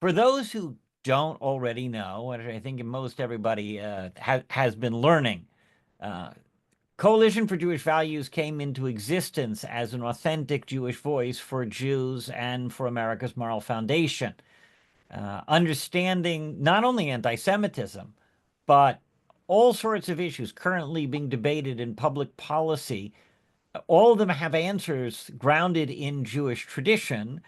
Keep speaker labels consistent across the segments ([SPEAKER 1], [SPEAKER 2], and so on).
[SPEAKER 1] For those who don't already know, and I think most everybody has been learning, Coalition for Jewish Values came into existence as an authentic Jewish voice for Jews and for America's moral foundation, understanding not only anti-Semitism, but all sorts of issues currently being debated in public policy. All of them have answers grounded in Jewish tradition,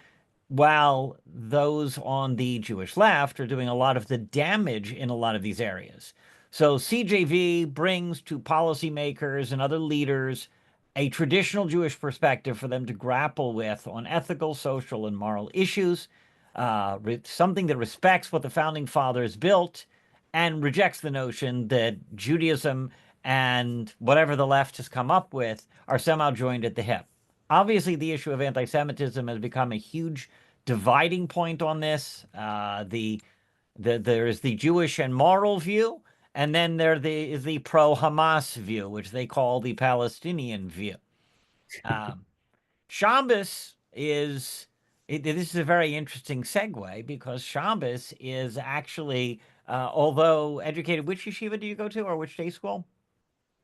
[SPEAKER 1] while those on the Jewish left are doing a lot of the damage in a lot of these areas. So CJV brings to policymakers and other leaders a traditional Jewish perspective for them to grapple with on ethical, social, and moral issues, something that respects what the founding fathers built and rejects the notion that Judaism and whatever the left has come up with are somehow joined at the hip. Obviously, the issue of anti-Semitism has become a huge dividing point on this. There's the Jewish and moral view, and then there is the pro-Hamas view, which they call the Palestinian view. Shabbos is, this is a very interesting segue because Shabbos is actually, although educated, which yeshiva do you go to or which day school?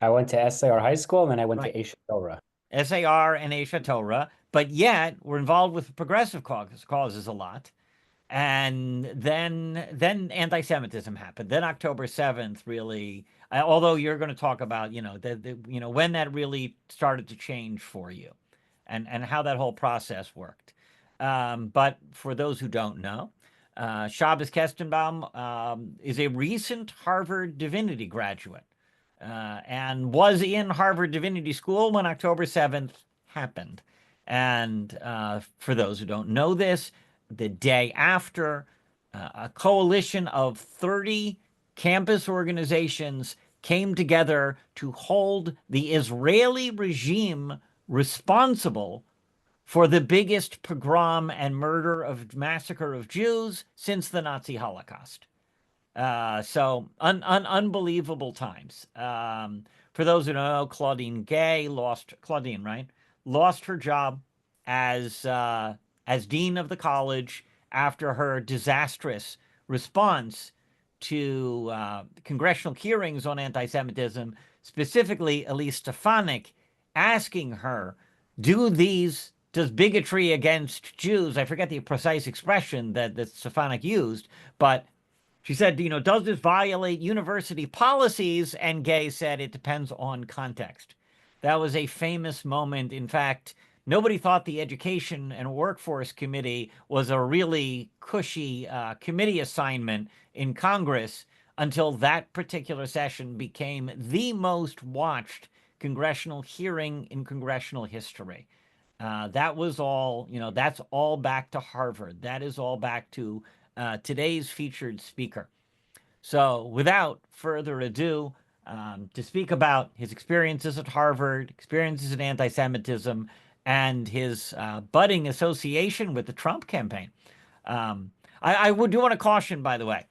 [SPEAKER 2] I went to SAR High School and then I went
[SPEAKER 1] Right.
[SPEAKER 2] to Aish Torah.
[SPEAKER 1] SAR and Aish Torah, but yet we're involved with progressive causes a lot. And then anti-Semitism happened. Then October 7th really, although you're going to talk about, when that really started to change for you and how that whole process worked. But for those who don't know, Shabbos Kestenbaum is a recent Harvard Divinity graduate and was in Harvard Divinity School when October 7th happened. And for those who don't know this, the day after, a coalition of 30 campus organizations came together to hold the Israeli regime responsible for the biggest pogrom and massacre of Jews since the Nazi Holocaust. So unbelievable times. For those who don't know, Claudine Gay Claudine, right? Lost her job as dean of the college after her disastrous response to congressional hearings on anti-Semitism, specifically Elise Stefanik asking her, does bigotry against Jews, I forget the precise expression that Stefanik used, but she said, does this violate university policies? And Gay said it depends on context. That was a famous moment. In fact, nobody thought the Education and Workforce Committee was a really cushy committee assignment in Congress until that particular session became the most watched congressional hearing in congressional history. That was all, that's all back to Harvard. That is all back to today's featured speaker. So without further ado, to speak about his experiences at Harvard, experiences in anti-Semitism, and his budding association with the Trump campaign. I do want to caution, by the way,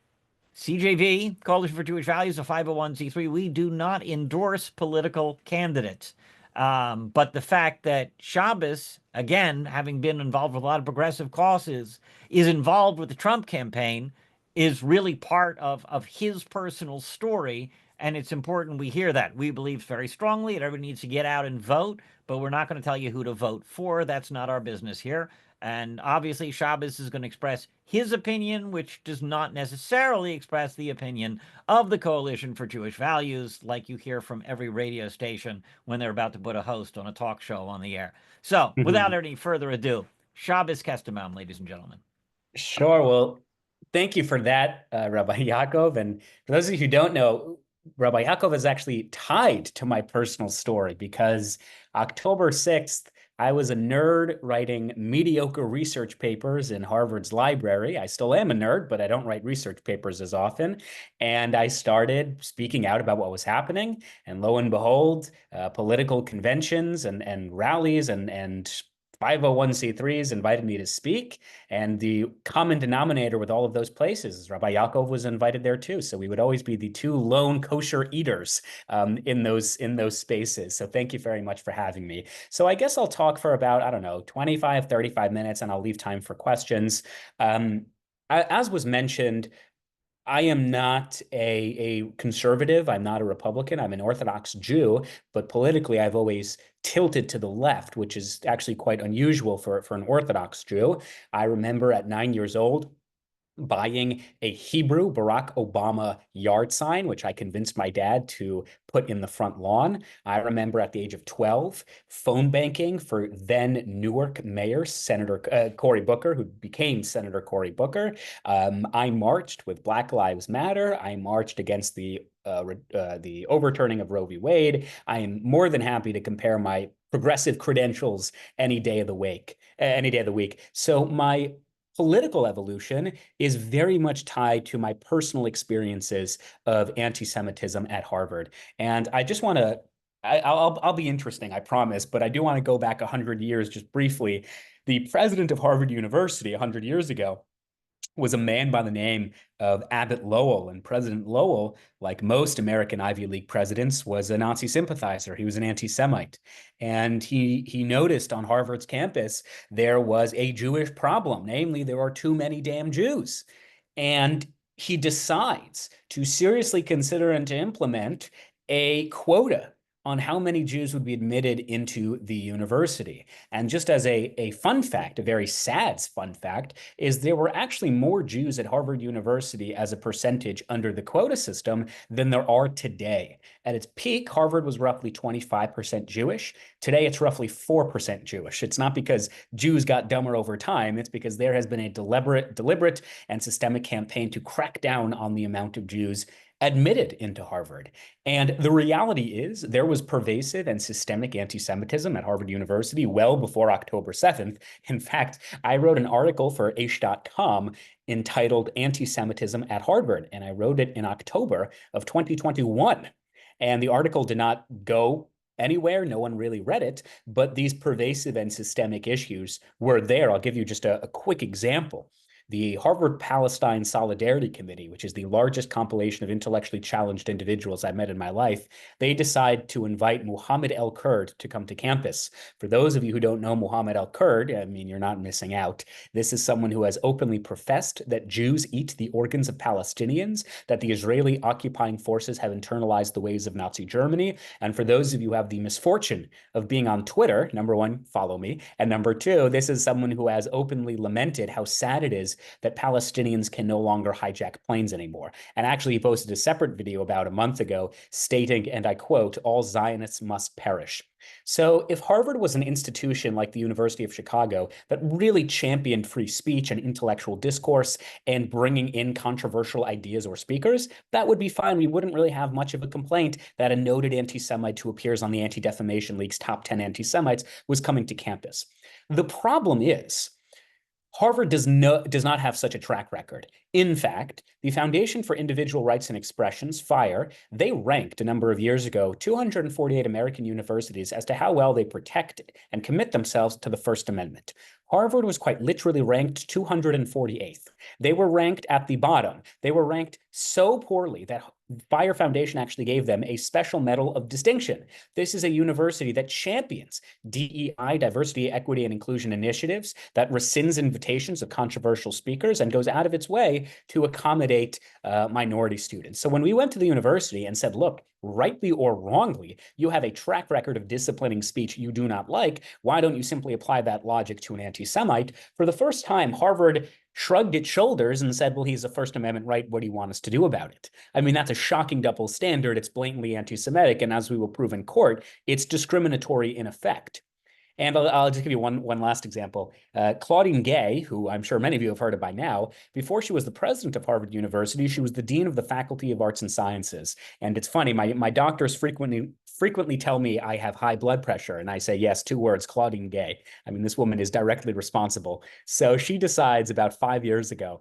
[SPEAKER 1] CJV, Coalition for Jewish Values, a 501c3, we do not endorse political candidates. But the fact that Shabbos, again, having been involved with a lot of progressive causes, is involved with the Trump campaign is really part of his personal story. And it's important we hear that. We believe very strongly that everybody needs to get out and vote, but we're not going to tell you who to vote for. That's not our business here. And obviously, Shabbos is going to express his opinion, which does not necessarily express the opinion of the Coalition for Jewish Values, like you hear from every radio station when they're about to put a host on a talk show on the air. So, without any further ado, Shabbos Kestenbaum, ladies and gentlemen.
[SPEAKER 2] Sure. Well, thank you for that, Rabbi Yaakov. And for those of you who don't know, Rabbi Yaakov is actually tied to my personal story because October 6th, I was a nerd writing mediocre research papers in Harvard's library. I still am a nerd, but I don't write research papers as often. And I started speaking out about what was happening. And lo and behold, political conventions and rallies and 501c3s invited me to speak. And the common denominator with all of those places is Rabbi Yaakov was invited there too. So we would always be the two lone kosher eaters in those spaces. So thank you very much for having me. So I guess I'll talk for about, I don't know, 25, 35 minutes, and I'll leave time for questions. as was mentioned, I am not a conservative. I'm not a Republican. I'm an Orthodox Jew, but politically, I've always tilted to the left, which is actually quite unusual for an Orthodox Jew. I remember at 9 years old, buying a Hebrew Barack Obama yard sign, which I convinced my dad to put in the front lawn. I remember at the age of 12, phone banking for then Newark Mayor Senator Cory Booker, who became Senator Cory Booker. I marched with Black Lives Matter. I marched against the overturning of Roe v. Wade. I am more than happy to compare my progressive credentials any day of the week. So my political evolution is very much tied to my personal experiences of anti-Semitism at Harvard. And I just want to, I'll be interesting, I promise, but I do want to go back 100 years just briefly. The president of Harvard University 100 years ago was a man by the name of Abbott Lowell. And President Lowell, like most American Ivy League presidents, was a Nazi sympathizer. He was an anti-Semite. And he noticed on Harvard's campus there was a Jewish problem, namely, there are too many damn Jews. And he decides to seriously consider and to implement a quota on how many Jews would be admitted into the university. And just as a fun fact, a very sad fun fact, is there were actually more Jews at Harvard University as a percentage under the quota system than there are today. At its peak, Harvard was roughly 25% Jewish. Today, it's roughly 4% Jewish. It's not because Jews got dumber over time. It's because there has been a deliberate and systemic campaign to crack down on the amount of Jews admitted into Harvard. And the reality is there was pervasive and systemic anti-Semitism at Harvard University well before October 7th. In fact, I wrote an article for Aish.com entitled Anti-Semitism at Harvard, and I wrote it in October of 2021. And the article did not go anywhere. No one really read it, but these pervasive and systemic issues were there. I'll give you just a quick example. The Harvard Palestine Solidarity Committee, which is the largest compilation of intellectually challenged individuals I've met in my life, they decide to invite Muhammad el-Kurd to come to campus. For those of you who don't know Muhammad el-Kurd, I mean, you're not missing out. This is someone who has openly professed that Jews eat the organs of Palestinians, that the Israeli occupying forces have internalized the ways of Nazi Germany. And for those of you who have the misfortune of being on Twitter, number one, follow me. And number two, this is someone who has openly lamented how sad it is that Palestinians can no longer hijack planes anymore. And actually, he posted a separate video about a month ago stating, and I quote, "All Zionists must perish." So if Harvard was an institution like the University of Chicago that really championed free speech and intellectual discourse and bringing in controversial ideas or speakers, that would be fine. We wouldn't really have much of a complaint that a noted anti-Semite who appears on the Anti-Defamation League's top 10 anti-Semites was coming to campus. The problem is, Harvard does not have such a track record. In fact, the Foundation for Individual Rights and Expressions, FIRE, they ranked a number of years ago 248 American universities as to how well they protect and commit themselves to the First Amendment. Harvard was quite literally ranked 248th. They were ranked at the bottom. They were ranked so poorly that FIRE Foundation actually gave them a special medal of distinction. This is a university that champions DEI, diversity, equity, and inclusion initiatives, that rescinds invitations of controversial speakers and goes out of its way to accommodate minority students. So when we went to the university and said, look, rightly or wrongly, you have a track record of disciplining speech you do not like, why don't you simply apply that logic to an anti-Semite? For the first time, Harvard shrugged its shoulders and said, well, he's a First Amendment right. What do you want us to do about it? I mean, that's a shocking double standard. It's blatantly anti-Semitic. And as we will prove in court, it's discriminatory in effect. And I'll just give you one last example. Claudine Gay, who I'm sure many of you have heard of by now, before she was the president of Harvard University, she was the dean of the Faculty of Arts and Sciences. And it's funny, my doctors frequently tell me I have high blood pressure. And I say, yes, 2 words, Claudine Gay. I mean, this woman is directly responsible. So she decides about 5 years ago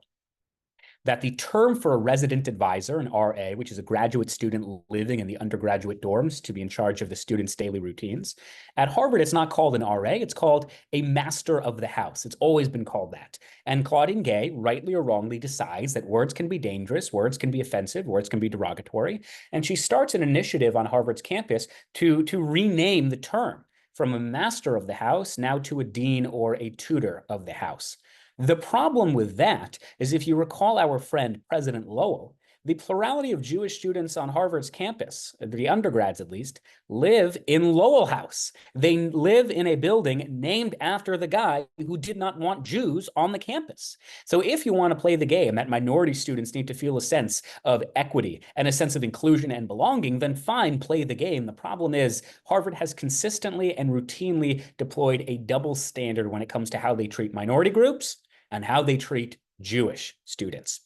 [SPEAKER 2] that the term for a resident advisor, an RA, which is a graduate student living in the undergraduate dorms to be in charge of the students' daily routines, at Harvard, it's not called an RA, it's called a master of the house. It's always been called that. And Claudine Gay, rightly or wrongly, decides that words can be dangerous, words can be offensive, words can be derogatory. And she starts an initiative on Harvard's campus to rename the term from a master of the house now to a dean or a tutor of the house. The problem with that is, if you recall our friend President Lowell, the plurality of Jewish students on Harvard's campus, the undergrads at least, live in Lowell House. They live in a building named after the guy who did not want Jews on the campus. So if you want to play the game that minority students need to feel a sense of equity and a sense of inclusion and belonging, then fine, play the game. The problem is Harvard has consistently and routinely deployed a double standard when it comes to how they treat minority groups and how they treat Jewish students.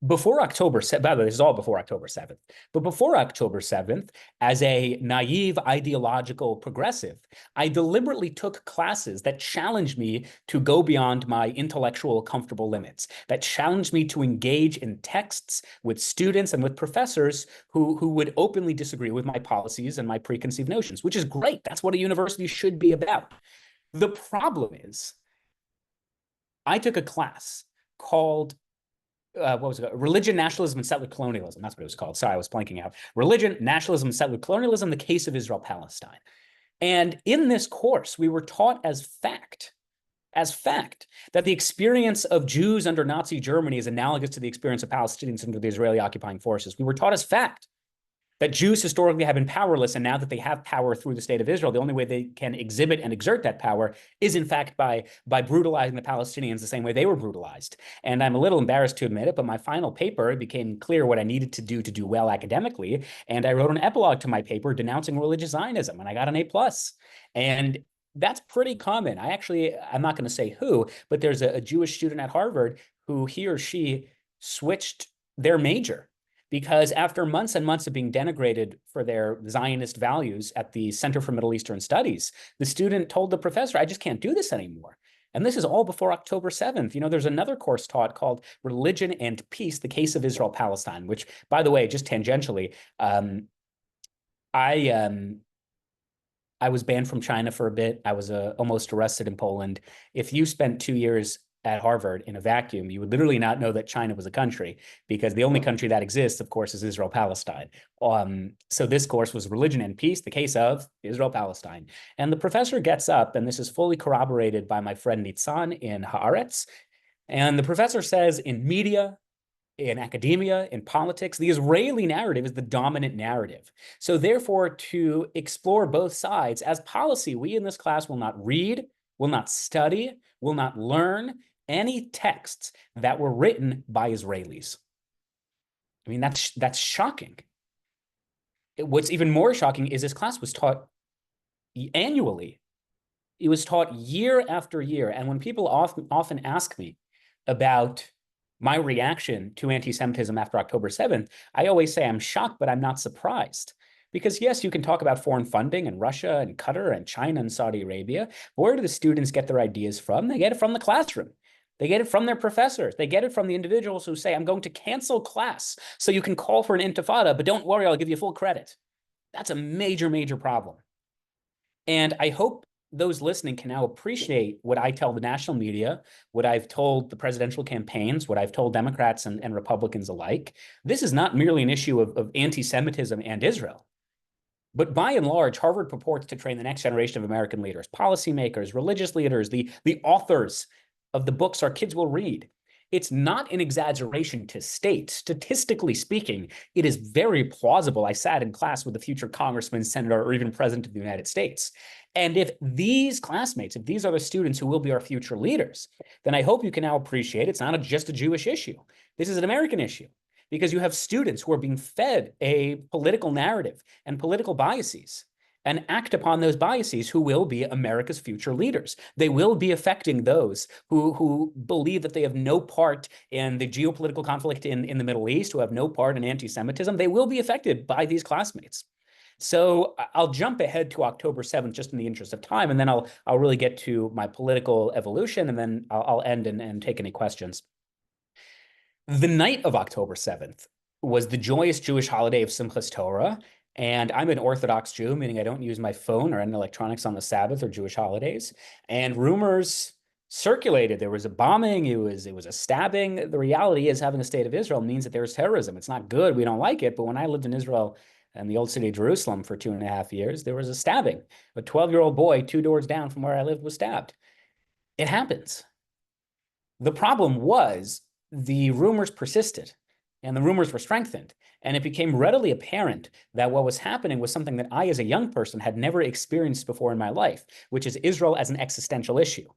[SPEAKER 2] Before October 7th, by the way, this is all before October 7th, but before October 7th, as a naive ideological progressive, I deliberately took classes that challenged me to go beyond my intellectual comfortable limits, that challenged me to engage in texts with students and with professors who would openly disagree with my policies and my preconceived notions, which is great. That's what a university should be about. The problem is, I took a class called what was it called? Religion, Nationalism, and Settler Colonialism. That's what it was called. Sorry, I was blanking out. Religion, Nationalism, Settler Colonialism, the Case of Israel-Palestine. And in this course, we were taught as fact, that the experience of Jews under Nazi Germany is analogous to the experience of Palestinians under the Israeli occupying forces. We were taught as fact that Jews historically have been powerless, and now that they have power through the state of Israel, the only way they can exhibit and exert that power is, in fact, by brutalizing the Palestinians the same way they were brutalized. And I'm a little embarrassed to admit it, but my final paper, it became clear what I needed to do well academically, and I wrote an epilogue to my paper denouncing religious Zionism, and I got an A+. And that's pretty common. I'm not going to say who, but there's a Jewish student at Harvard who he or she switched their major because after months and months of being denigrated for their Zionist values at the Center for Middle Eastern Studies, the student told the professor, I just can't do this anymore. And this is all before October 7th. There's another course taught called Religion and Peace, the Case of Israel-Palestine, which, by the way, just tangentially, I was banned from China for a bit. I was almost arrested in Poland. If you spent 2 years at Harvard in a vacuum, you would literally not know that China was a country, because the only country that exists, of course, is Israel-Palestine. So this course was Religion and Peace, the Case of Israel-Palestine. And the professor gets up, and this is fully corroborated by my friend Nitzan in Haaretz. And the professor says, in media, in academia, in politics, the Israeli narrative is the dominant narrative. So therefore, to explore both sides as policy, we in this class will not read, will not study, will not learn any texts that were written by Israelis. I mean, that's shocking. What's even more shocking is this class was taught annually. It was taught year after year. And when people often ask me about my reaction to anti-Semitism after October 7th, I always say I'm shocked, but I'm not surprised. Because yes, you can talk about foreign funding and Russia and Qatar and China and Saudi Arabia. But where do the students get their ideas from? They get it from the classroom. They get it from their professors. They get it from the individuals who say, I'm going to cancel class so you can call for an intifada, but don't worry, I'll give you full credit. That's a major, major problem. And I hope those listening can now appreciate what I tell the national media, what I've told the presidential campaigns, what I've told Democrats and Republicans alike. This is not merely an issue of anti-Semitism and Israel. But by and large, Harvard purports to train the next generation of American leaders, policymakers, religious leaders, the authors of the books our kids will read. It's not an exaggeration to state, statistically speaking, it is very plausible. I sat in class with a future congressman, senator, or even president of the United States. And if these classmates, if these are the students who will be our future leaders, then I hope you can now appreciate it's not just a Jewish issue. This is an American issue, because you have students who are being fed a political narrative and political biases and act upon those biases who will be America's future leaders. They will be affecting those who believe that they have no part in the geopolitical conflict in the Middle East, who have no part in anti-Semitism. They will be affected by these classmates. So I'll jump ahead to October 7th just in the interest of time, and then I'll really get to my political evolution, and then I'll end and take any questions. The night of October 7th was the joyous Jewish holiday of Simchas Torah, and I'm an Orthodox Jew, meaning I don't use my phone or any electronics on the Sabbath or Jewish holidays. And rumors circulated. There was a bombing. It was a stabbing. The reality is, having a state of Israel means that there's terrorism. It's not good. We don't like it. But when I lived in Israel and the old city of Jerusalem for 2.5 years, there was a stabbing. A 12-year-old boy 2 doors down from where I lived was stabbed. It happens. The problem was the rumors persisted and the rumors were strengthened. And it became readily apparent that what was happening was something that I, as a young person, had never experienced before in my life, which is Israel as an existential issue.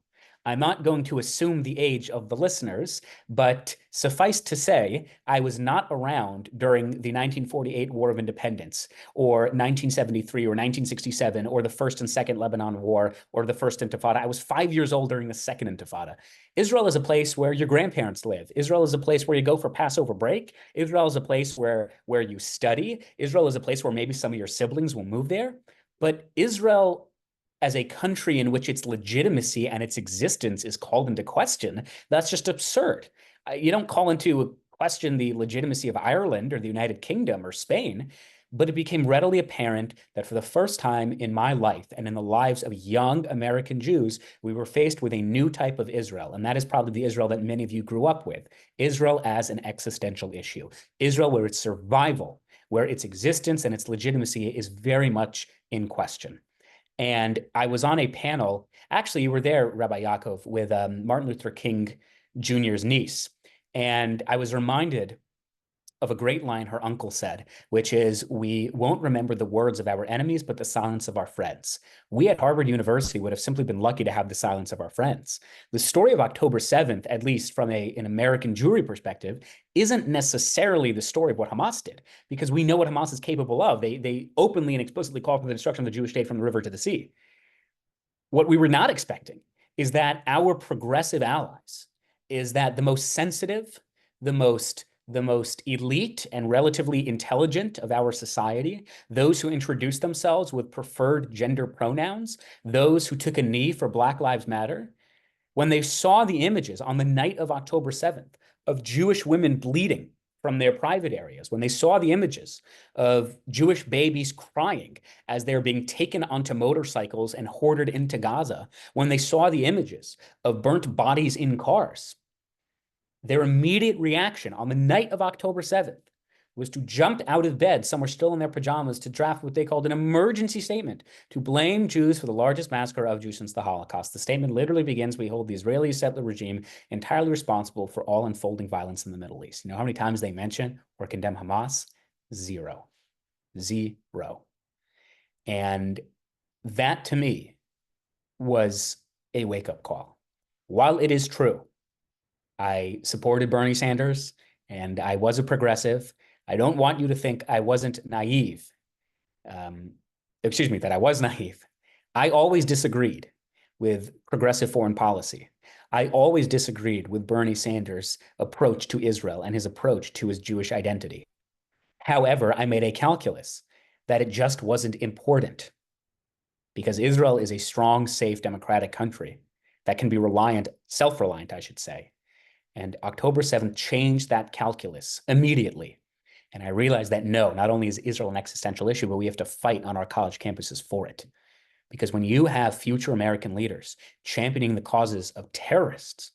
[SPEAKER 2] I'm not going to assume the age of the listeners, but suffice to say, I was not around during the 1948 War of Independence, or 1973, or 1967, or the First and Second Lebanon War, or the First Intifada. I was 5 years old during the Second Intifada. Israel is a place where your grandparents live. Israel is a place where you go for Passover break. Israel is a place where you study. Israel is a place where maybe some of your siblings will move there. But Israel as a country in which its legitimacy and its existence is called into question, that's just absurd. You don't call into question the legitimacy of Ireland or the United Kingdom or Spain, but it became readily apparent that for the first time in my life and in the lives of young American Jews, we were faced with a new type of Israel. And that is probably the Israel that many of you grew up with. Israel as an existential issue. Israel where its survival, where its existence and its legitimacy is very much in question. And I was on a panel, actually, you were there, Rabbi Yaakov, with Martin Luther King Jr.'s niece. And I was reminded of a great line her uncle said, which is, we won't remember the words of our enemies, but the silence of our friends. We at Harvard University would have simply been lucky to have the silence of our friends. The story of October 7th, at least from an American Jewry perspective, isn't necessarily the story of what Hamas did, because we know what Hamas is capable of. They openly and explicitly call for the destruction of the Jewish state from the river to the sea. What we were not expecting is that our progressive allies, is that the most sensitive, the most elite and relatively intelligent of our society, those who introduced themselves with preferred gender pronouns, those who took a knee for Black Lives Matter, when they saw the images on the night of October 7th of Jewish women bleeding from their private areas, when they saw the images of Jewish babies crying as they're being taken onto motorcycles and hoarded into Gaza, when they saw the images of burnt bodies in cars, their immediate reaction on the night of October 7th was to jump out of bed, some were still in their pajamas, to draft what they called an emergency statement to blame Jews for the largest massacre of Jews since the Holocaust. The statement literally begins, we hold the Israeli settler regime entirely responsible for all unfolding violence in the Middle East. You know how many times they mention or condemn Hamas? Zero. And that, to me, was a wake-up call. While it is true, I supported Bernie Sanders and I was a progressive, I don't want you to think I wasn't naive. That I was naive. I always disagreed with progressive foreign policy. I always disagreed with Bernie Sanders' approach to Israel and his approach to his Jewish identity. However, I made a calculus that it just wasn't important, because Israel is a strong, safe, democratic country that can be self-reliant, I should say. And October 7th changed that calculus immediately. And I realized that not only is Israel an existential issue, but we have to fight on our college campuses for it. Because when you have future American leaders championing the causes of terrorists,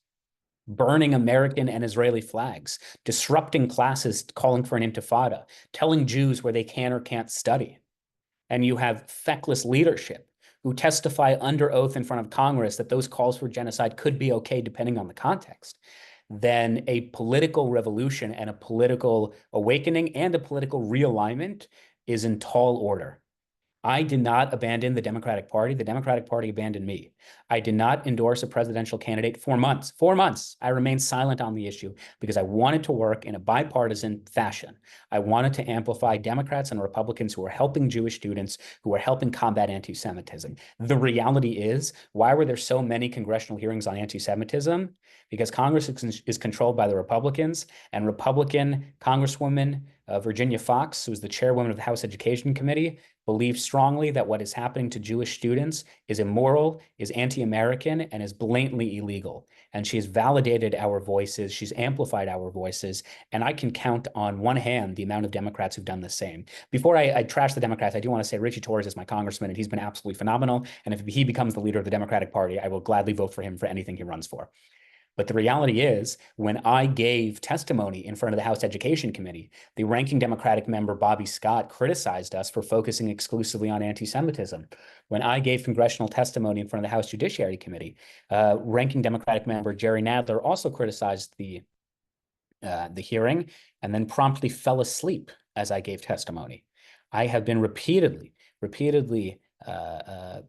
[SPEAKER 2] burning American and Israeli flags, disrupting classes, calling for an intifada, telling Jews where they can or can't study, and you have feckless leadership who testify under oath in front of Congress that those calls for genocide could be okay depending on the context, then a political revolution and a political awakening and a political realignment is in tall order. I did not abandon the Democratic Party. The Democratic Party abandoned me. I did not endorse a presidential candidate for months. 4 months. I remained silent on the issue because I wanted to work in a bipartisan fashion. I wanted to amplify Democrats and Republicans who are helping Jewish students, who are helping combat anti-Semitism. The reality is, why were there so many congressional hearings on anti-Semitism? Because Congress is controlled by the Republicans, and Republican Congresswoman Virginia Foxx, who is the chairwoman of the House Education Committee, believes strongly that what is happening to Jewish students is immoral, is anti-American, and is blatantly illegal. And she has validated our voices. She's amplified our voices. And I can count on one hand the amount of Democrats who've done the same. Before I trash the Democrats, I do want to say Richie Torres is my congressman, and he's been absolutely phenomenal. And if he becomes the leader of the Democratic Party, I will gladly vote for him for anything he runs for. But the reality is, when I gave testimony in front of the House Education Committee, the ranking Democratic member, Bobby Scott, criticized us for focusing exclusively on anti-Semitism. When I gave congressional testimony in front of the House Judiciary Committee, ranking Democratic member Jerry Nadler also criticized the hearing and then promptly fell asleep as I gave testimony. I have been repeatedly, I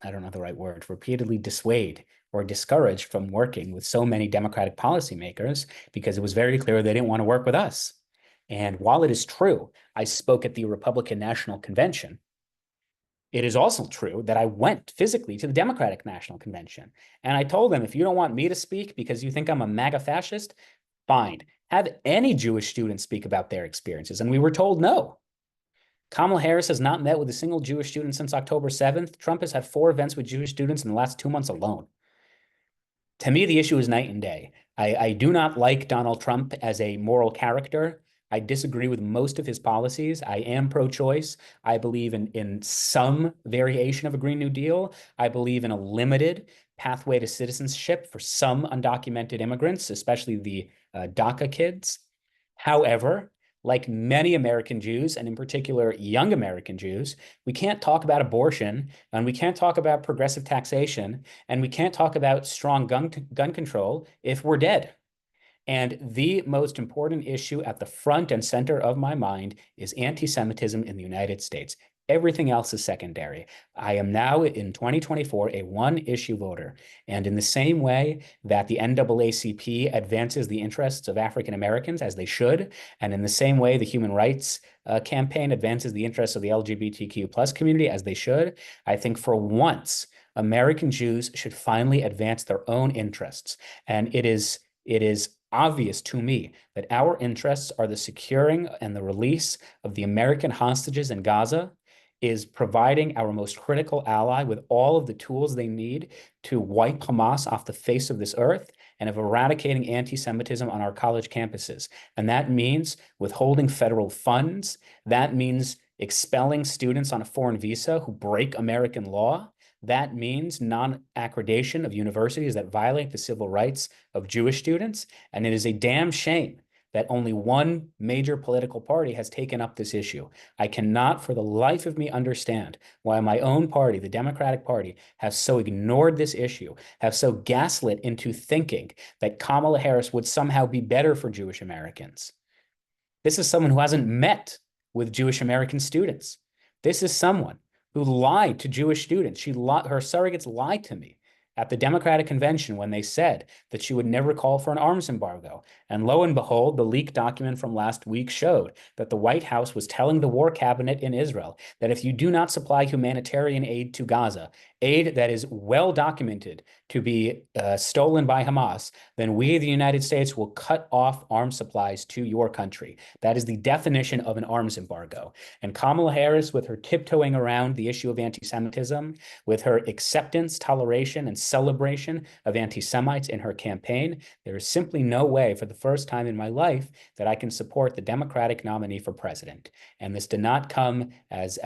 [SPEAKER 2] don't know the right word, repeatedly dissuaded or discouraged from working with so many Democratic policymakers because it was very clear they didn't want to work with us. And while it is true, I spoke at the Republican National Convention, it is also true that I went physically to the Democratic National Convention. And I told them, if you don't want me to speak because you think I'm a MAGA fascist, fine. Have any Jewish students speak about their experiences. And we were told no. Kamala Harris has not met with a single Jewish student since October 7th. Trump has had 4 events with Jewish students in the last 2 months alone. To me, the issue is night and day. I do not like Donald Trump as a moral character. I disagree with most of his policies. I am pro-choice. I believe in some variation of a Green New Deal. I believe in a limited pathway to citizenship for some undocumented immigrants, especially the DACA kids. However, like many American Jews, and in particular young American Jews, we can't talk about abortion, and we can't talk about progressive taxation, and we can't talk about strong gun control if we're dead. And the most important issue at the front and center of my mind is anti-Semitism in the United States. Everything else is secondary. I am now in 2024 a one-issue voter. And in the same way that the NAACP advances the interests of African Americans, as they should, and in the same way the Human Rights Campaign advances the interests of the LGBTQ plus community, as they should, I think for once, American Jews should finally advance their own interests. And it is obvious to me that our interests are the securing and the release of the American hostages in Gaza, is providing our most critical ally with all of the tools they need to wipe Hamas off the face of this earth, and of eradicating anti-Semitism on our college campuses. And that means withholding federal funds. That means expelling students on a foreign visa who break American law. That means non-accreditation of universities that violate the civil rights of Jewish students. And it is a damn shame that only one major political party has taken up this issue. I cannot for the life of me understand why my own party, the Democratic Party, has so ignored this issue, have so gaslit into thinking that Kamala Harris would somehow be better for Jewish Americans. This is someone who hasn't met with Jewish American students. This is someone who lied to Jewish students. Her surrogates lied to me at the Democratic Convention when they said that she would never call for an arms embargo. And lo and behold, the leaked document from last week showed that the White House was telling the War Cabinet in Israel that if you do not supply humanitarian aid to Gaza, aid that is well documented to be stolen by Hamas, then we, the United States, will cut off arms supplies to your country. That is the definition of an arms embargo. And Kamala Harris, with her tiptoeing around the issue of anti-Semitism, with her acceptance, toleration, and celebration of anti-Semites in her campaign, there is simply no way for the first time in my life that I can support the Democratic nominee for president. And this did not come as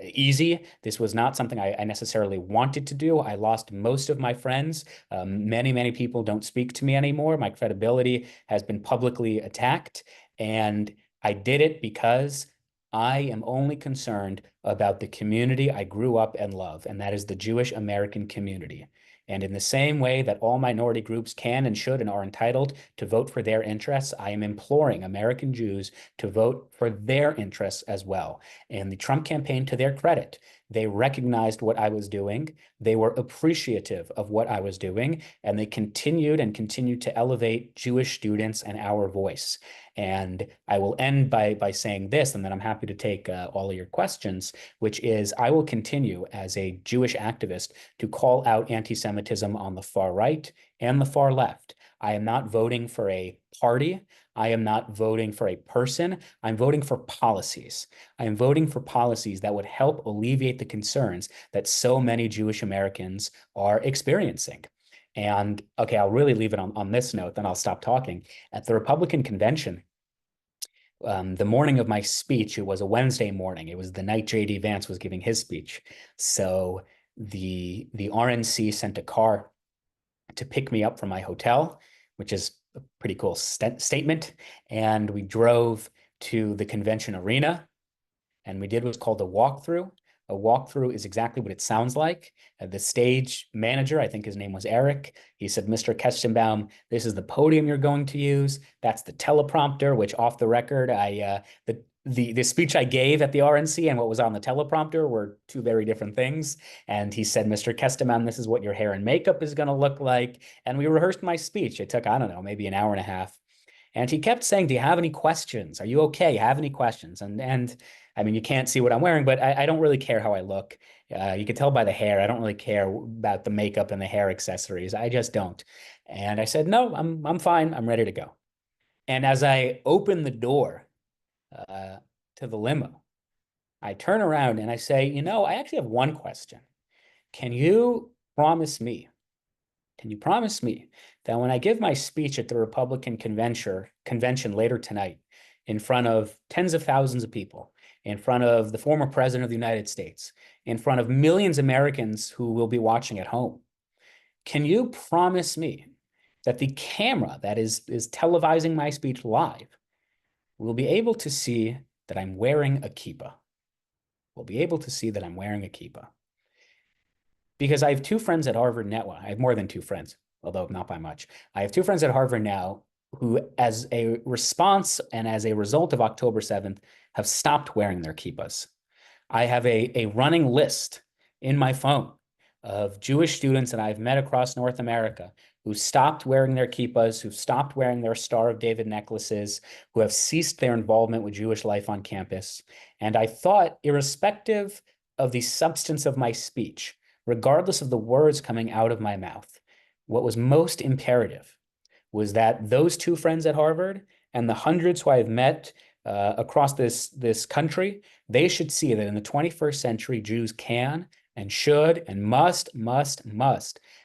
[SPEAKER 2] easy. This was not something I necessarily wanted to do. I lost most of my friends. Many people don't speak to me anymore. My credibility has been publicly attacked. And I did it because I am only concerned about the community I grew up and love, and that is the Jewish American community. And in the same way that all minority groups can and should and are entitled to vote for their interests, I am imploring American Jews to vote for their interests as well. And the Trump campaign, to their credit, they recognized what I was doing. They were appreciative of what I was doing, and they continued to elevate Jewish students and our voice. And I will end by saying this, and then I'm happy to take all of your questions, which is I will continue as a Jewish activist to call out anti-Semitism on the far right and the far left. I am not voting for a party. I am not voting for a person. I'm voting for policies. I am voting for policies that would help alleviate the concerns that so many Jewish Americans are experiencing. And okay, I'll really leave it on this note, then I'll stop talking. At the Republican convention, the morning of my speech, it was a Wednesday morning. It was the night J.D. Vance was giving his speech. So the RNC sent a car to pick me up from my hotel, which is a pretty cool statement. And we drove to the convention arena, and we did what's called a walkthrough. A walkthrough is exactly what it sounds like. The stage manager, I think his name was Eric, he said, Mr. Kestenbaum, this is the podium you're going to use. That's the teleprompter, which off the record, the speech I gave at the RNC and what was on the teleprompter were two very different things. And he said, Mr. Kestenbaum, this is what your hair and makeup is going to look like. And we rehearsed my speech. It took, I don't know, maybe an hour and a half. And he kept saying, do you have any questions? Are you okay? Have any questions? And I mean, you can't see what I'm wearing, but I don't really care how I look. You can tell by the hair. I don't really care about the makeup and the hair accessories. I just don't. And I said, no, I'm fine. I'm ready to go. And as I open the door to the limo, I turn around and I say, you know, I actually have one question. Can you promise me that when I give my speech at the Republican convention later tonight, in front of tens of thousands of people, in front of the former president of the United States, in front of millions of Americans who will be watching at home, can you promise me that the camera that is televising my speech live will be able to see that I'm wearing a kippah? Will be able to see that I'm wearing a kippah. Because I have two friends at Harvard now. I have more than two friends, although not by much. I have two friends at Harvard now who, as a response and as a result of October 7th, have stopped wearing their kippahs. I have a running list in my phone of Jewish students that I've met across North America who stopped wearing their kippahs, who stopped wearing their Star of David necklaces, who have ceased their involvement with Jewish life on campus. And I thought, irrespective of the substance of my speech, regardless of the words coming out of my mouth, what was most imperative was that those two friends at Harvard and the hundreds who I've met across this country, they should see that in the 21st century, Jews can and should and must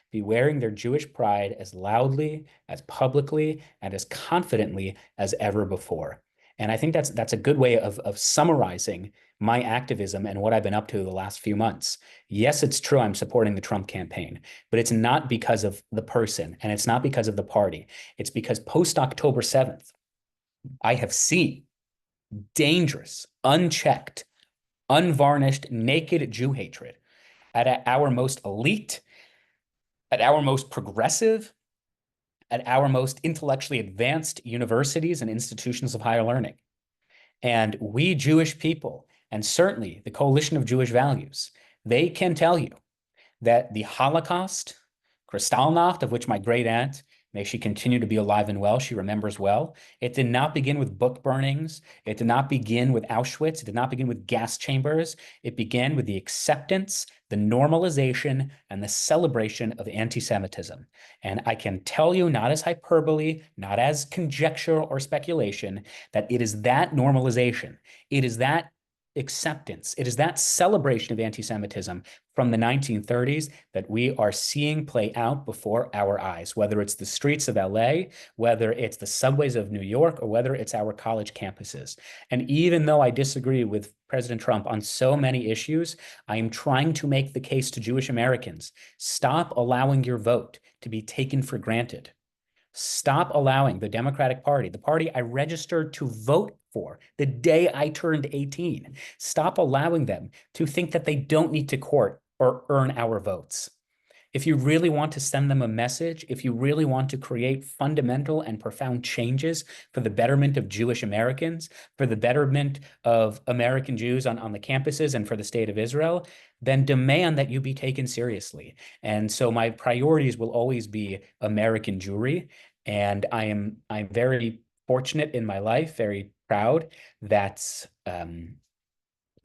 [SPEAKER 2] be wearing their Jewish pride as loudly, as publicly, and as confidently as ever before. And I think that's a good way of summarizing my activism and what I've been up to the last few months. Yes, it's true I'm supporting the Trump campaign, but it's not because of the person and it's not because of the party. It's because post-October 7th, I have seen dangerous, unchecked, unvarnished, naked Jew hatred at our most elite, at our most progressive, at our most intellectually advanced universities and institutions of higher learning. And we Jewish people, and certainly the Coalition of Jewish Values, they can tell you that the Holocaust, Kristallnacht, of which my great aunt, may she continue to be alive and well, she remembers well, it did not begin with book burnings. It did not begin with Auschwitz. It did not begin with gas chambers. It began with the acceptance, the normalization, and the celebration of anti-Semitism. And I can tell you, not as hyperbole, not as conjecture or speculation, that it is that normalization, it is that acceptance, it is that celebration of anti-Semitism from the 1930s that we are seeing play out before our eyes, whether it's the streets of LA, whether it's the subways of New York, or whether it's our college campuses. And even though I disagree with President Trump on so many issues, I am trying to make the case to Jewish Americans. Stop allowing your vote to be taken for granted. Stop allowing the Democratic Party, the party I registered to vote for the day I turned 18, stop allowing them to think that they don't need to court or earn our votes. If you really want to send them a message, if you really want to create fundamental and profound changes for the betterment of Jewish Americans, for the betterment of American Jews on the campuses and for the state of Israel, then demand that you be taken seriously. And so my priorities will always be American Jewry. And I'm very fortunate in my life, very proud that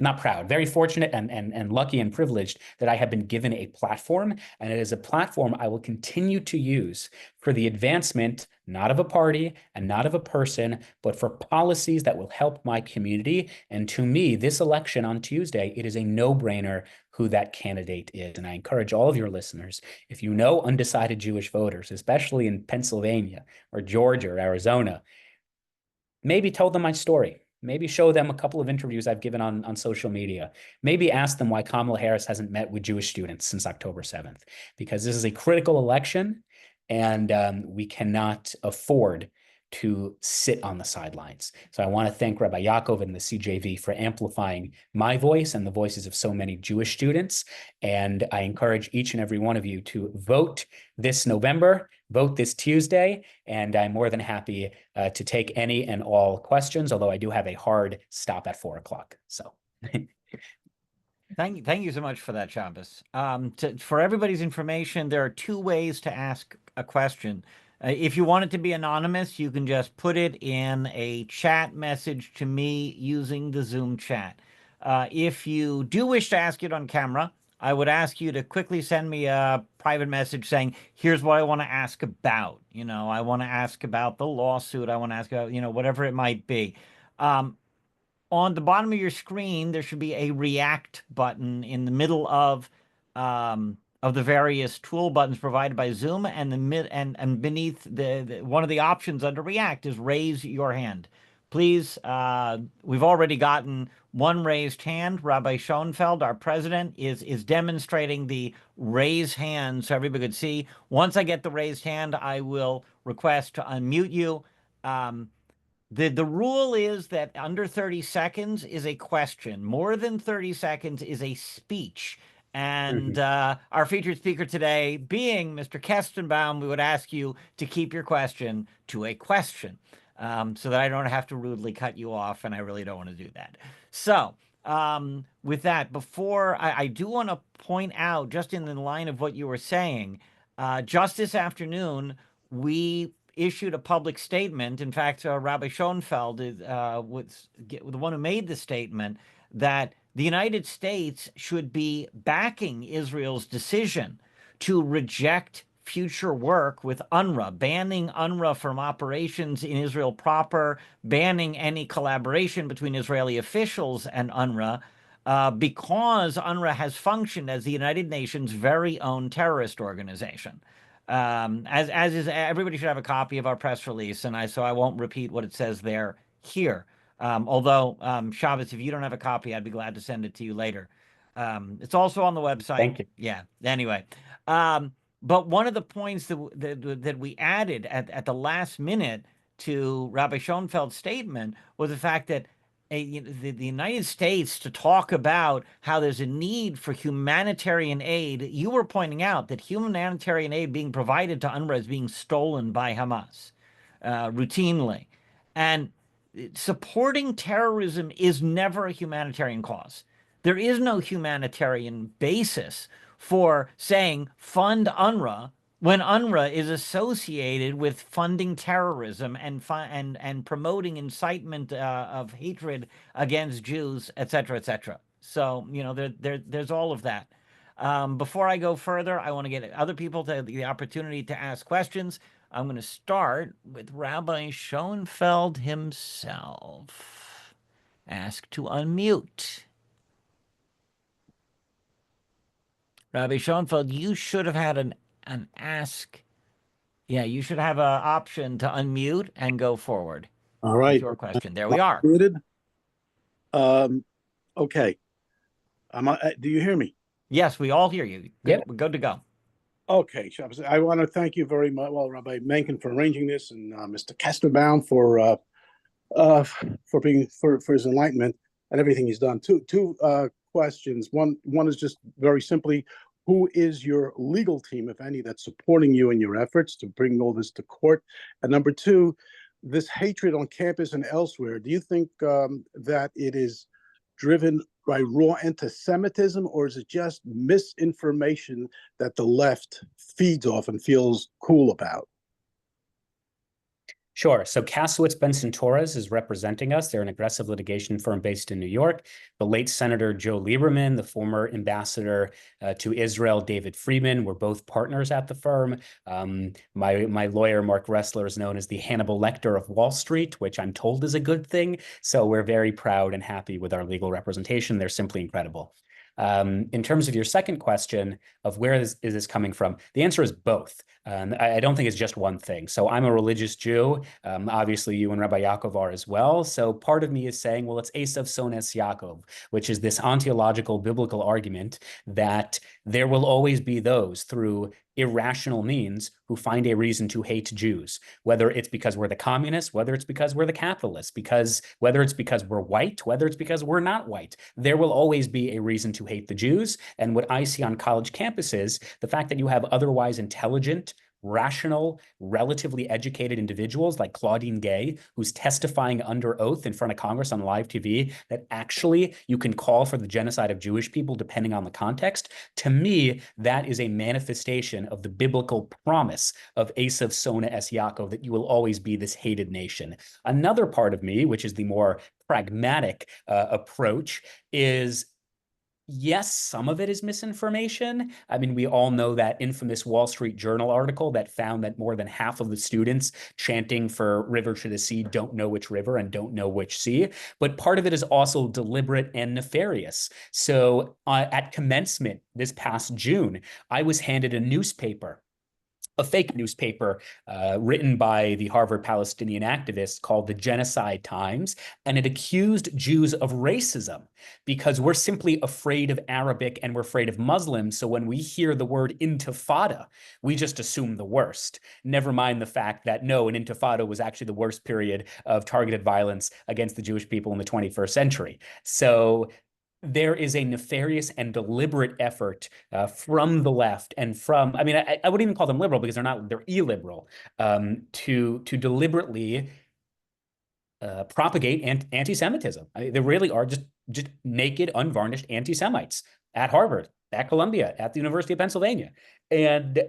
[SPEAKER 2] not proud, very fortunate and lucky and privileged that I have been given a platform, and it is a platform I will continue to use for the advancement, not of a party and not of a person, but for policies that will help my community. And to me, this election on Tuesday, it is a no-brainer who that candidate is. And I encourage all of your listeners, if you know undecided Jewish voters, especially in Pennsylvania or Georgia or Arizona, maybe tell them my story. Maybe show them a couple of interviews I've given on social media. Maybe ask them why Kamala Harris hasn't met with Jewish students since October 7th, because this is a critical election. and we cannot afford to sit on the sidelines. So I want to thank Rabbi Yaakov and the CJV for amplifying my voice and the voices of so many Jewish students. And I encourage each and every one of you to vote this November, vote this Tuesday, and I'm more than happy to take any and all questions, although I do have a hard stop at 4 o'clock. So
[SPEAKER 1] Thank you so much for that, Shabbos. For everybody's information, there are two ways to ask a question. If you want it to be anonymous, you can just put it in a chat message to me using the Zoom chat. If you do wish to ask it on camera, I would ask you to quickly send me a private message saying, here's what I want to ask about. You know, I want to ask about the lawsuit. I want to ask about, you know, whatever it might be. On the bottom of your screen, there should be a react button in the middle of the various tool buttons provided by Zoom, and beneath one of the options under react is raise your hand. Please, we've already gotten one raised hand. Rabbi Schoenfeld, our president, is demonstrating the raise hand so everybody could see. Once I get the raised hand, I will request to unmute you. The rule is that under 30 seconds is a question. More than 30 seconds is a speech. And our featured speaker today being Mr. Kestenbaum, we would ask you to keep your question to a question so that I don't have to rudely cut you off, and I really don't want to do that. So with that, before I do want to point out, just in the line of what you were saying, just this afternoon, we issued a public statement. In fact, Rabbi Schoenfeld was the one who made the statement that the United States should be backing Israel's decision to reject future work with UNRWA, banning UNRWA from operations in Israel proper, banning any collaboration between Israeli officials and UNRWA, because UNRWA has functioned as the United Nations' very own terrorist organization. As is, everybody should have a copy of our press release, and so I won't repeat what it says there here. Although Shabbos, if you don't have a copy, I'd be glad to send it to you later. It's also on the website.
[SPEAKER 2] Thank you.
[SPEAKER 1] Yeah. Anyway, but one of the points that we added at the last minute to Rabbi Schoenfeld's statement was the fact that the United States, to talk about how there's a need for humanitarian aid. You were pointing out that humanitarian aid being provided to UNRWA is being stolen by Hamas routinely. And supporting terrorism is never a humanitarian cause. There is no humanitarian basis for saying fund UNRWA when UNRWA is associated with funding terrorism and promoting incitement of hatred against Jews, et cetera, et cetera. So, you know, there's all of that. Before I go further, I want to get other people to the opportunity to ask questions. I'm going to start with Rabbi Schoenfeld himself. Ask to unmute. Rabbi Schoenfeld, you should have had an ask. Yeah, you should have an option to unmute and go forward.
[SPEAKER 3] All right.
[SPEAKER 1] With your question. There we are.
[SPEAKER 3] Muted. Okay. Do you hear me?
[SPEAKER 1] Yes, we all hear you. Good,
[SPEAKER 2] Yep.
[SPEAKER 1] We're good to go.
[SPEAKER 3] Okay, Shabbos. I want to thank you very much, well, Rabbi Menken, for arranging this, and Mr. Kestenbaum for his enlightenment and everything he's done. Two questions. One is just very simply, who is your legal team, if any, that's supporting you in your efforts to bring all this to court? And number two, this hatred on campus and elsewhere, do you think that it is driven by raw antisemitism, or is it just misinformation that the left feeds off and feels cool about?
[SPEAKER 2] Sure. So Kasowitz Benson Torres is representing us. They're an aggressive litigation firm based in New York. The late Senator Joe Lieberman, the former ambassador to Israel, David Friedman, were both partners at the firm. My lawyer, Mark Ressler, is known as the Hannibal Lecter of Wall Street, which I'm told is a good thing. So we're very proud and happy with our legal representation. They're simply incredible. In terms of your second question of where is this coming from, the answer is both. I don't think it's just one thing. So I'm a religious Jew. Obviously, you and Rabbi Yaakov are as well. So part of me is saying, well, it's Esav Sones Yaakov, which is this ontological biblical argument that there will always be those through irrational means who find a reason to hate Jews, whether it's because we're the communists, whether it's because we're the capitalists, whether it's because we're white, whether it's because we're not white. There will always be a reason to hate the Jews. And what I see on college campuses, the fact that you have otherwise intelligent, rational, relatively educated individuals like Claudine Gay, who's testifying under oath in front of Congress on live TV, that actually you can call for the genocide of Jewish people depending on the context. To me, that is a manifestation of the biblical promise of Esav Sona es Yaakov, that you will always be this hated nation. Another part of me, which is the more pragmatic approach, is yes, some of it is misinformation. I mean, we all know that infamous Wall Street Journal article that found that more than half of the students chanting for River to the Sea don't know which river and don't know which sea. But part of it is also deliberate and nefarious. So at commencement this past June, I was handed a newspaper, a fake newspaper written by the Harvard Palestinian activists called the Genocide Times, and it accused Jews of racism because we're simply afraid of Arabic and we're afraid of Muslims. So when we hear the word intifada, we just assume the worst. Never mind the fact that no, an intifada was actually the worst period of targeted violence against the Jewish people in the 21st century. So there is a nefarious and deliberate effort from the left and from, I mean, I wouldn't even call them liberal because they're illiberal, to deliberately propagate anti-Semitism. I mean, they really are just naked, unvarnished anti-Semites at Harvard, at Columbia, at the University of Pennsylvania. And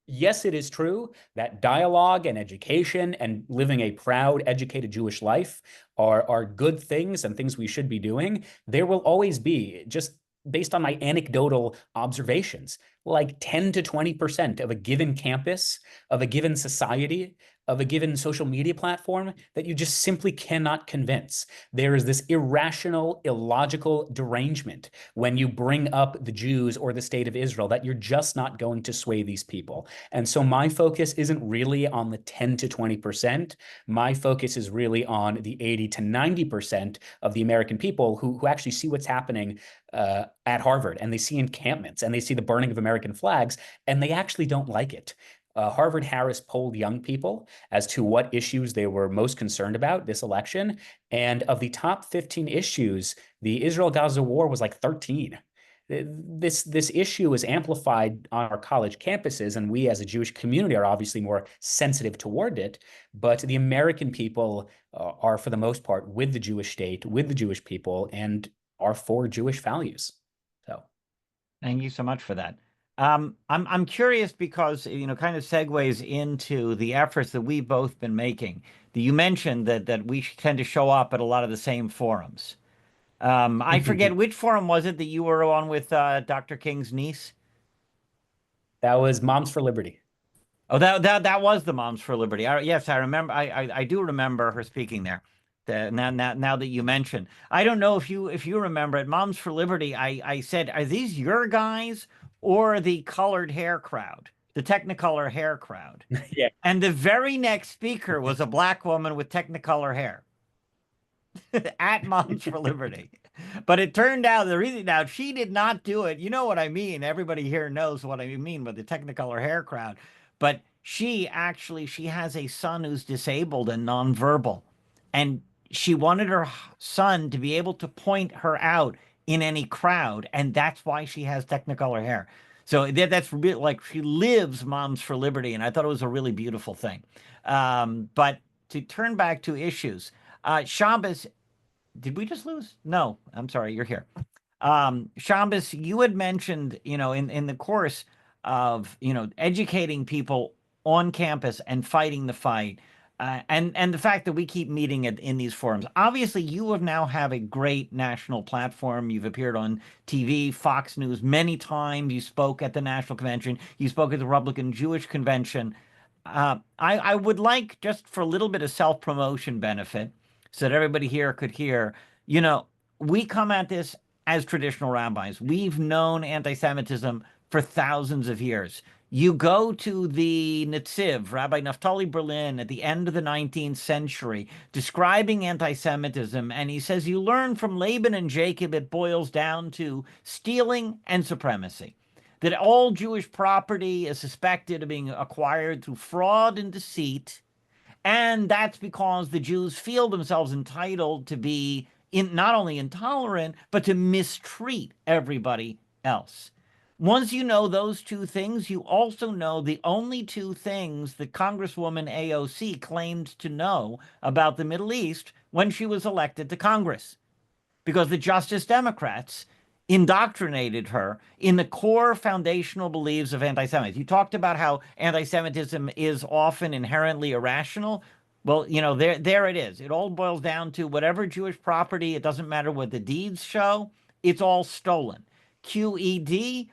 [SPEAKER 2] yes, it is true that dialogue and education and living a proud, educated Jewish life are good things and things we should be doing. There will always be, just based on my anecdotal observations, like 10 to 20% of a given campus, of a given society, of a given social media platform that you just simply cannot convince. There is this irrational, illogical derangement when you bring up the Jews or the state of Israel that you're just not going to sway these people. And so my focus isn't really on the 10 to 20%. My focus is really on the 80 to 90% of the American people who actually see what's happening at Harvard, and they see encampments and they see the burning of American flags, and they actually don't like it. Harvard Harris polled young people as to what issues they were most concerned about this election. And of the top 15 issues, the Israel-Gaza war was like 13. This issue is amplified on our college campuses, and we as a Jewish community are obviously more sensitive toward it. But the American people are, for the most part, with the Jewish state, with the Jewish people, and are for Jewish values. So,
[SPEAKER 1] thank you so much for that. I'm curious because, kind of segues into the efforts that we've both been making. You mentioned that we tend to show up at a lot of the same forums. I forget which forum was it that you were on with Dr. King's niece?
[SPEAKER 2] That was Moms for Liberty.
[SPEAKER 1] Oh, that was the Moms for Liberty. Yes, I remember. I do remember her speaking there. Now that you mention, I don't know if you remember at Moms for Liberty. I said, "Are these your guys or the colored hair crowd, the Technicolor hair crowd?"
[SPEAKER 2] Yeah.
[SPEAKER 1] And the very next speaker was a black woman with Technicolor hair at Moms for Liberty. But it turned out now she did not do it. You know what I mean? Everybody here knows what I mean with the Technicolor hair crowd. But she has a son who's disabled and nonverbal. And she wanted her son to be able to point her out in any crowd. And that's why she has Technicolor hair. So that's really like she lives Moms for Liberty. And I thought it was a really beautiful thing. But to turn back to issues, Shabbos, did we just lose? No, I'm sorry, you're here. Shabbos, you had mentioned, in the course of, educating people on campus and fighting the fight, and the fact that we keep meeting in these forums. Obviously, you now have a great national platform. You've appeared on TV, Fox News many times. You spoke at the National Convention. You spoke at the Republican Jewish Convention. I would like, just for a little bit of self-promotion benefit, so that everybody here could hear, we come at this as traditional rabbis. We've known anti-Semitism for thousands of years. You go to the Netziv, Rabbi Naftali Berlin, at the end of the 19th century, describing anti-Semitism, and he says, you learn from Laban and Jacob, it boils down to stealing and supremacy. that all Jewish property is suspected of being acquired through fraud and deceit. And that's because the Jews feel themselves entitled to be not only intolerant, but to mistreat everybody else. Once you know those two things, you also know the only two things that Congresswoman AOC claimed to know about the Middle East when she was elected to Congress, because the Justice Democrats indoctrinated her in the core foundational beliefs of anti-Semitism. You talked about how anti-Semitism is often inherently irrational. Well, there it is. It all boils down to whatever Jewish property, it doesn't matter what the deeds show, it's all stolen. QED,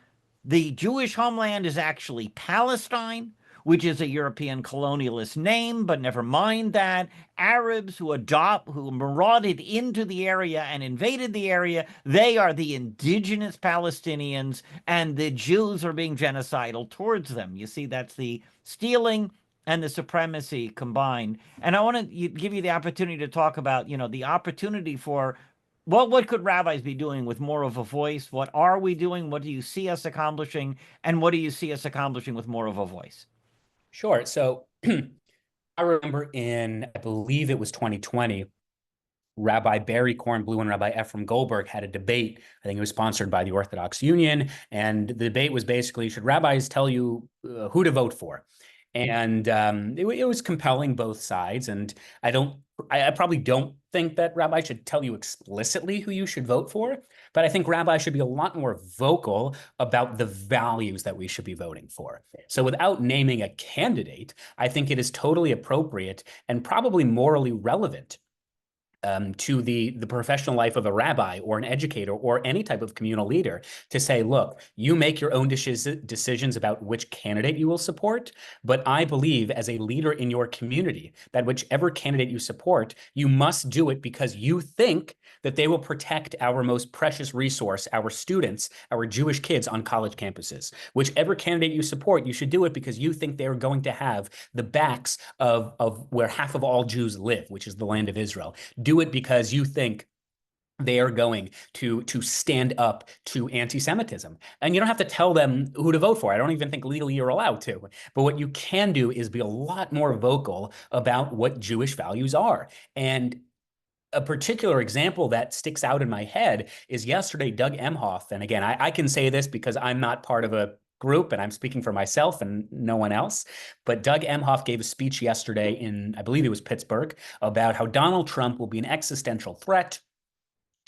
[SPEAKER 1] the Jewish homeland is actually Palestine, which is a European colonialist name, but never mind that. Arabs who marauded into the area and invaded the area, they are the indigenous Palestinians, and the Jews are being genocidal towards them. You see, that's the stealing and the supremacy combined. And I want to give you the opportunity to talk about, the opportunity for what could rabbis be doing with more of a voice? What are we doing? What do you see us accomplishing? And what do you see us accomplishing with more of a voice?
[SPEAKER 2] Sure. So I remember I believe it was 2020, Rabbi Barry Kornblum and Rabbi Ephraim Goldberg had a debate. I think it was sponsored by the Orthodox Union. And the debate was basically, should rabbis tell you who to vote for? And it was compelling both sides. And I probably don't think that rabbis should tell you explicitly who you should vote for, but I think rabbis should be a lot more vocal about the values that we should be voting for. So without naming a candidate, I think it is totally appropriate and probably morally relevant to the professional life of a rabbi or an educator or any type of communal leader to say, look, you make your own decisions about which candidate you will support, but I believe as a leader in your community that whichever candidate you support, you must do it because you think that they will protect our most precious resource, our students, our Jewish kids on college campuses. Whichever candidate you support, you should do it because you think they're going to have the backs of where half of all Jews live, which is the land of Israel. Do it because you think they are going to stand up to anti-Semitism. And you don't have to tell them who to vote for. I don't even think legally you're allowed to. But what you can do is be a lot more vocal about what Jewish values are. And a particular example that sticks out in my head is yesterday, Doug Emhoff. And again, I can say this because I'm not part of a group and I'm speaking for myself and no one else. But Doug Emhoff gave a speech yesterday in, I believe it was Pittsburgh, about how Donald Trump will be an existential threat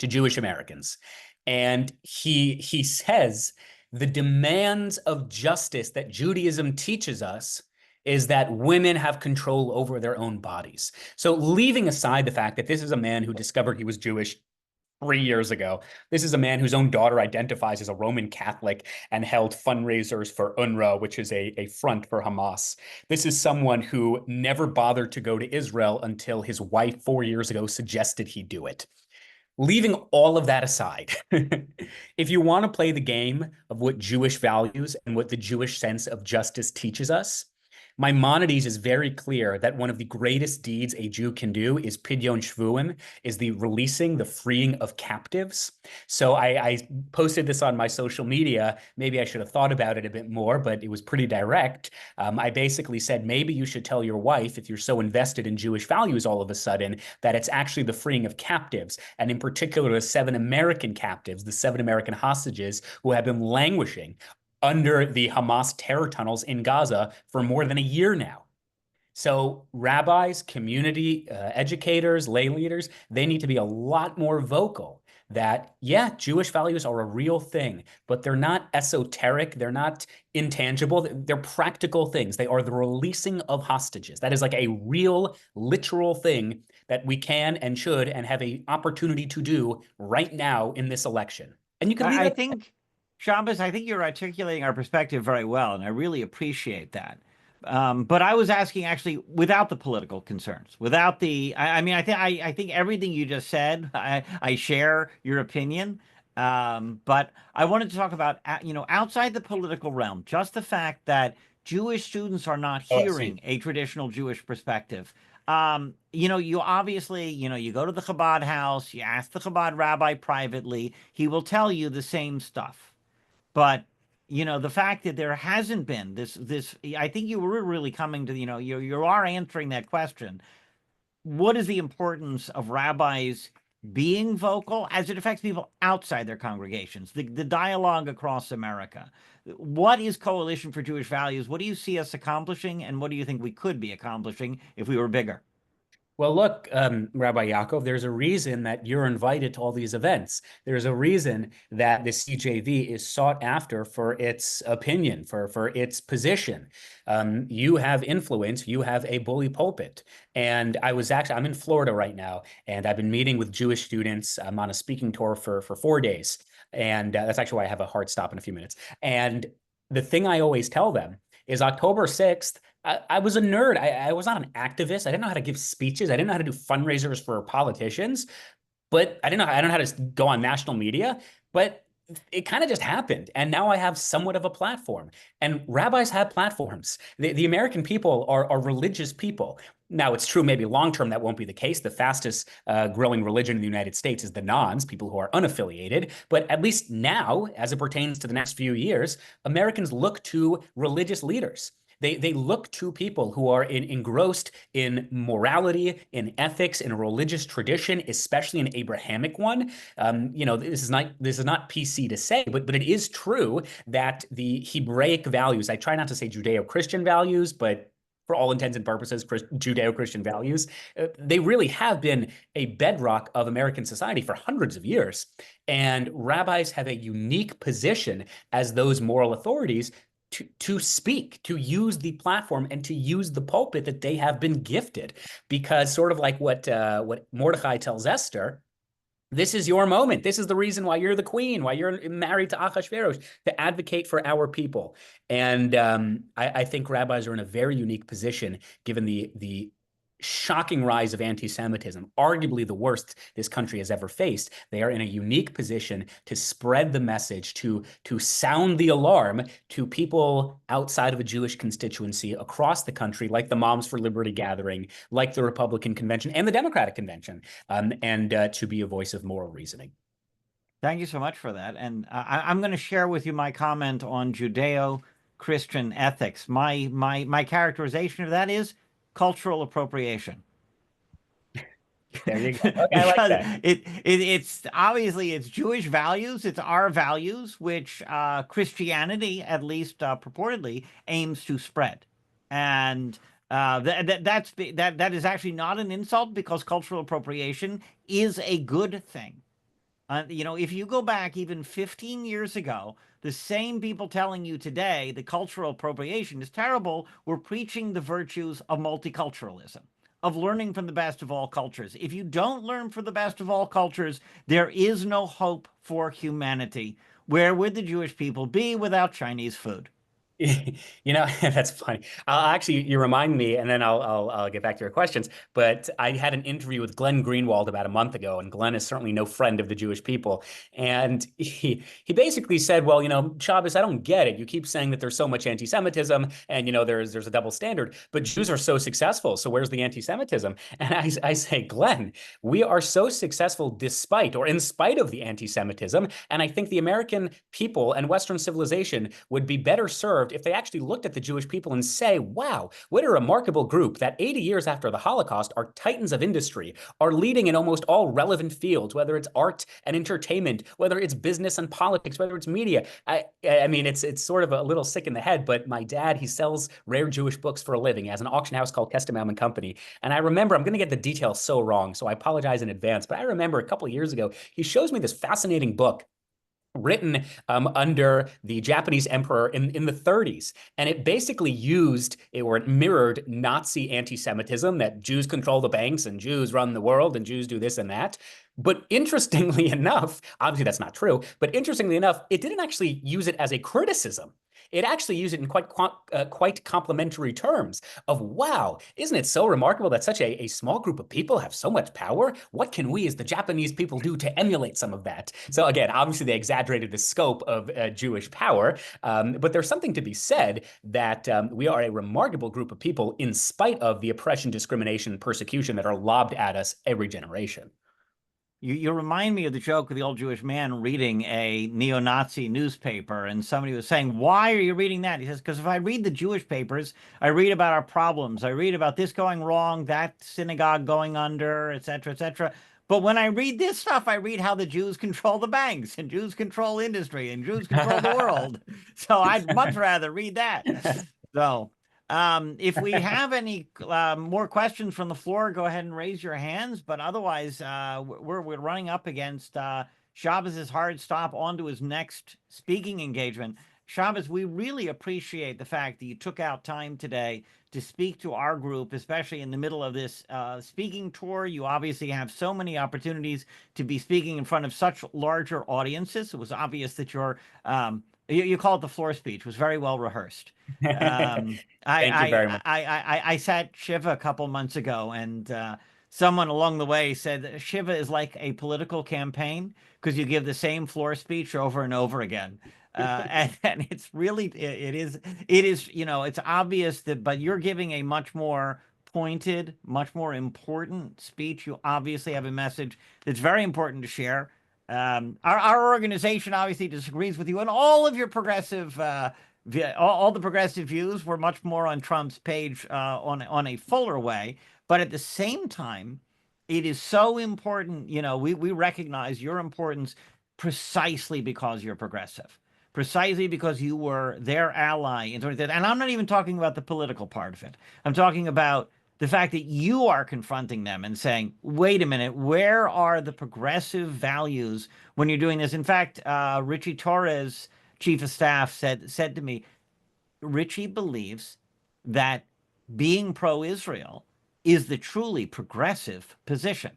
[SPEAKER 2] to Jewish Americans. And he says the demands of justice that Judaism teaches us is that women have control over their own bodies. So leaving aside the fact that this is a man who discovered he was Jewish 3 years ago. This is a man whose own daughter identifies as a Roman Catholic and held fundraisers for UNRWA, which is a front for Hamas. This is someone who never bothered to go to Israel until his wife 4 years ago suggested he do it. Leaving all of that aside, if you want to play the game of what Jewish values and what the Jewish sense of justice teaches us, Maimonides is very clear that one of the greatest deeds a Jew can do is pidyon shvuim, is the releasing, the freeing of captives. So I posted this on my social media. Maybe I should have thought about it a bit more, but it was pretty direct. I basically said, maybe you should tell your wife, if you're so invested in Jewish values all of a sudden, that it's actually the freeing of captives, and in particular, the 7 American captives, the 7 American hostages who have been languishing under the Hamas terror tunnels in Gaza for more than a year now. So rabbis, community educators, lay leaders, they need to be a lot more vocal that, yeah, Jewish values are a real thing, but they're not esoteric. They're not intangible. They're practical things. They are the releasing of hostages. That is like a real, literal thing that we can and should and have an opportunity to do right now in this election. And you can leave
[SPEAKER 1] I think, Shabbos, I think you're articulating our perspective very well, and I really appreciate that. But I was asking actually without the political concerns, without the. I think everything you just said. I share your opinion, but I wanted to talk about outside the political realm, just the fact that Jewish students are not hearing a traditional Jewish perspective. You obviously, you go to the Chabad house, you ask the Chabad rabbi privately, he will tell you the same stuff. But, you know, the fact that there hasn't been this, I think you were really coming to, you know, you are answering that question. What is the importance of rabbis being vocal as it affects people outside their congregations, the dialogue across America? What is Coalition for Jewish Values? What do you see us accomplishing, and what do you think we could be accomplishing if we were bigger?
[SPEAKER 2] Well, look, Rabbi Yaakov, there's a reason that you're invited to all these events. There's a reason that the CJV is sought after for its opinion, for its position. You have influence, you have a bully pulpit. And I'm in Florida right now, and I've been meeting with Jewish students. I'm on a speaking tour for 4 days. And that's actually why I have a hard stop in a few minutes. And the thing I always tell them is October 6th, I was a nerd. I was not an activist. I didn't know how to give speeches. I didn't know how to do fundraisers for politicians, but I don't know how to go on national media, but it kind of just happened. And now I have somewhat of a platform, and rabbis have platforms. The American people are religious people. Now, it's true, maybe long-term that won't be the case. The fastest growing religion in the United States is the nones, people who are unaffiliated. But at least now, as it pertains to the next few years, Americans look to religious leaders. They look to people who are engrossed in morality, in ethics, in a religious tradition, especially an Abrahamic one. You know, this is not PC to say, but it is true that the Hebraic values, I try not to say Judeo-Christian values, but for all intents and purposes, Judeo-Christian values, they really have been a bedrock of American society for hundreds of years. And rabbis have a unique position as those moral authorities to speak, to use the platform and to use the pulpit that they have been gifted. Because sort of like what Mordecai tells Esther, this is your moment. This is the reason why you're the queen, why you're married to Achashverosh, to advocate for our people. And I think rabbis are in a very unique position, given the shocking rise of anti-Semitism, arguably the worst this country has ever faced. They are in a unique position to spread the message, to sound the alarm to people outside of a Jewish constituency across the country, like the Moms for Liberty Gathering, like the Republican Convention and the Democratic Convention, and to be a voice of moral reasoning.
[SPEAKER 1] Thank you so much for that. And I'm going to share with you my comment on Judeo-Christian ethics. My characterization of that is cultural appropriation.
[SPEAKER 2] There you go. Okay,
[SPEAKER 1] Because
[SPEAKER 2] I like that.
[SPEAKER 1] it's obviously it's Jewish values, it's our values, which Christianity, at least purportedly, aims to spread. And that is actually not an insult, because cultural appropriation is a good thing. You know, if you go back even 15 years ago, the same people telling you today the cultural appropriation is terrible were preaching the virtues of multiculturalism, of learning from the best of all cultures. If you don't learn from the best of all cultures, there is no hope for humanity. Where would the Jewish people be without Chinese food?
[SPEAKER 2] You know, that's funny. Actually, you remind me, and then I'll get back to your questions. But I had an interview with Glenn Greenwald about a month ago, and Glenn is certainly no friend of the Jewish people. And he basically said, well, you know, Shabbos, I don't get it. You keep saying that there's so much anti-Semitism, and you know, there's a double standard, but Jews are so successful. So where's the anti-Semitism? And I say, Glenn, we are so successful despite or in spite of the anti-Semitism. And I think the American people and Western civilization would be better served if they actually looked at the Jewish people and say, wow, what a remarkable group that 80 years after the Holocaust are titans of industry, are leading in almost all relevant fields, whether it's art and entertainment, whether it's business and politics, whether it's media. I mean, it's sort of a little sick in the head, but my dad, he sells rare Jewish books for a living. He has an auction house called Kestenbaum and Company. And I remember, I'm going to get the details so wrong, so I apologize in advance, but I remember a couple of years ago, he shows me this fascinating book written under the Japanese emperor in the 30s. And it basically it mirrored Nazi anti-Semitism, that Jews control the banks and Jews run the world and Jews do this and that. But interestingly enough, obviously that's not true, but interestingly enough, it didn't actually use it as a criticism. It actually used it in quite complimentary terms of, wow, isn't it so remarkable that such a small group of people have so much power? What can we as the Japanese people do to emulate some of that? So again, obviously they exaggerated the scope of Jewish power, but there's something to be said that we are a remarkable group of people in spite of the oppression, discrimination, persecution that are lobbed at us every generation.
[SPEAKER 1] You remind me of the joke of the old Jewish man reading a neo-Nazi newspaper, and somebody was saying, "Why are you reading that?" He says, "Because if I read the Jewish papers, I read about our problems. I read about this going wrong, that synagogue going under, et cetera, et cetera. But when I read this stuff, I read how the Jews control the banks, and Jews control industry, and Jews control the world. So I'd much rather read that." So if we have any more questions from the floor, go ahead and raise your hands. But otherwise, we're running up against Shabbos' hard stop onto his next speaking engagement. Shabbos, we really appreciate the fact that you took out time today to speak to our group, especially in the middle of this speaking tour. You obviously have so many opportunities to be speaking in front of such larger audiences. It was obvious that you call it the floor speech, was very well rehearsed.
[SPEAKER 2] Thank you very much.
[SPEAKER 1] I sat Shiva a couple months ago, and someone along the way said Shiva is like a political campaign because you give the same floor speech over and over again. And it's really, it is, it's obvious that, but you're giving a much more pointed, much more important speech. You obviously have a message that's very important to share. Our organization obviously disagrees with you, and all of your progressive all the progressive views were much more on Trump's page on a fuller way. But at the same time, it is so important. We recognize your importance precisely because you're progressive, precisely because you were their ally. And I'm not even talking about the political part of it. I'm talking about the fact that you are confronting them and saying, wait a minute, where are the progressive values when you're doing this? In fact, Richie Torres, chief of staff, said to me, Richie believes that being pro-Israel is the truly progressive position.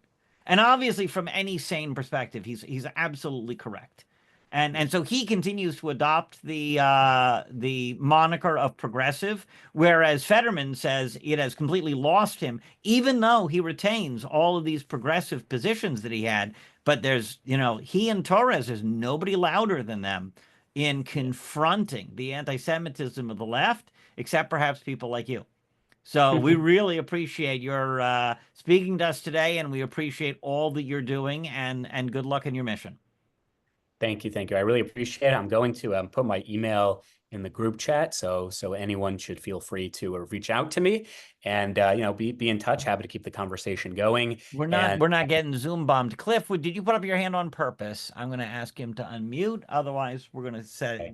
[SPEAKER 1] And obviously, from any sane perspective, he's absolutely correct. And so he continues to adopt the moniker of progressive, whereas Fetterman says it has completely lost him, even though he retains all of these progressive positions that he had. But there's, he and Torres, there's nobody louder than them in confronting the anti-Semitism of the left, except perhaps people like you. So we really appreciate your speaking to us today, and we appreciate all that you're doing, and good luck in your mission.
[SPEAKER 2] Thank you. I really appreciate it. I'm going to put my email in the group chat, so anyone should feel free to reach out to me, and be in touch. Happy to keep the conversation going.
[SPEAKER 1] We're not getting Zoom bombed. Cliff, did you put up your hand on purpose? I'm going to ask him to unmute. Otherwise, we're going to say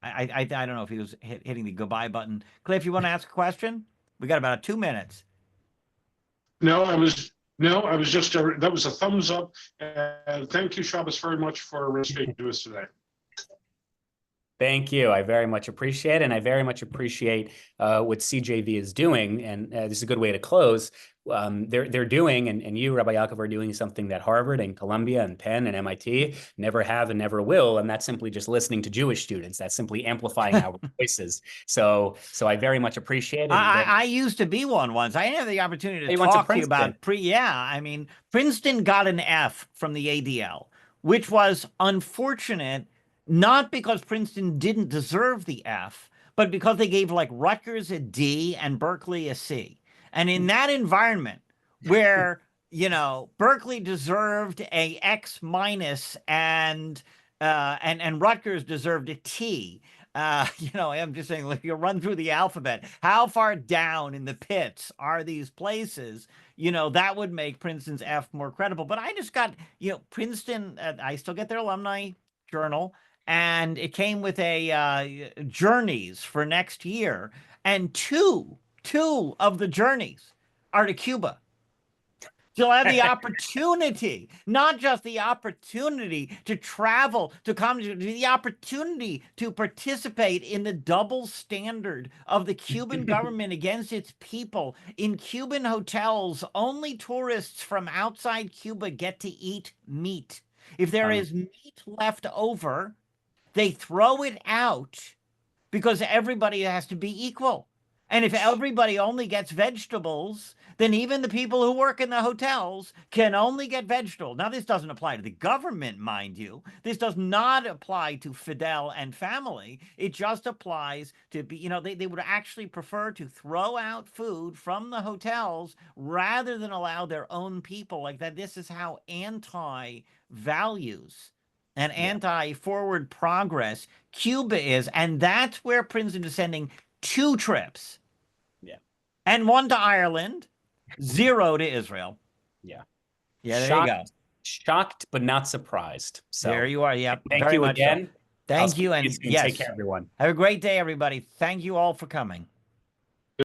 [SPEAKER 1] I don't know if he was hitting the goodbye button. Cliff, you want to ask a question? We got about 2 minutes.
[SPEAKER 4] No, I was just that was a thumbs up. Thank you, Shabbos, very much for speaking to us today.
[SPEAKER 2] Thank you. I very much appreciate it, and I very much appreciate what CJV is doing. And this is a good way to close. They're doing, and you, Rabbi Yaakov, are doing something that Harvard and Columbia and Penn and MIT never have and never will, and that's simply just listening to Jewish students. That's simply amplifying our voices. So I very much appreciate it.
[SPEAKER 1] I used to be one once. I had the opportunity to talk to you about Princeton got an F from the ADL, which was unfortunate, not because Princeton didn't deserve the F, but because they gave like Rutgers a D and Berkeley a C. And in that environment where, Berkeley deserved a X minus and Rutgers deserved a T, I'm just saying, like, you run through the alphabet. How far down in the pits are these places? That would make Princeton's F more credible. But I just got, Princeton, I still get their alumni journal, and it came with a journeys for next year. And two of the journeys are to Cuba. You'll have the opportunity, not just the opportunity to travel, to come to the opportunity to participate in the double standard of the Cuban government against its people. In Cuban hotels, only tourists from outside Cuba get to eat meat. If there is meat left over, they throw it out because everybody has to be equal. And if everybody only gets vegetables, then even the people who work in the hotels can only get vegetables. Now, this doesn't apply to the government, mind you. This does not apply to Fidel and family. It just applies to be, they would actually prefer to throw out food from the hotels rather than allow their own people like that. This is how anti-values and anti-forward progress Cuba is. And that's where Princeton is sending 2 trips. And 1 to Ireland, 0 to Israel.
[SPEAKER 2] Yeah.
[SPEAKER 1] Yeah, there
[SPEAKER 2] shocked,
[SPEAKER 1] you go.
[SPEAKER 2] Shocked, but not surprised. So
[SPEAKER 1] there you are. Yep.
[SPEAKER 2] Thank you again.
[SPEAKER 1] So. Thank you. And
[SPEAKER 2] yes, take care, everyone.
[SPEAKER 1] Have a great day, everybody. Thank you all for coming.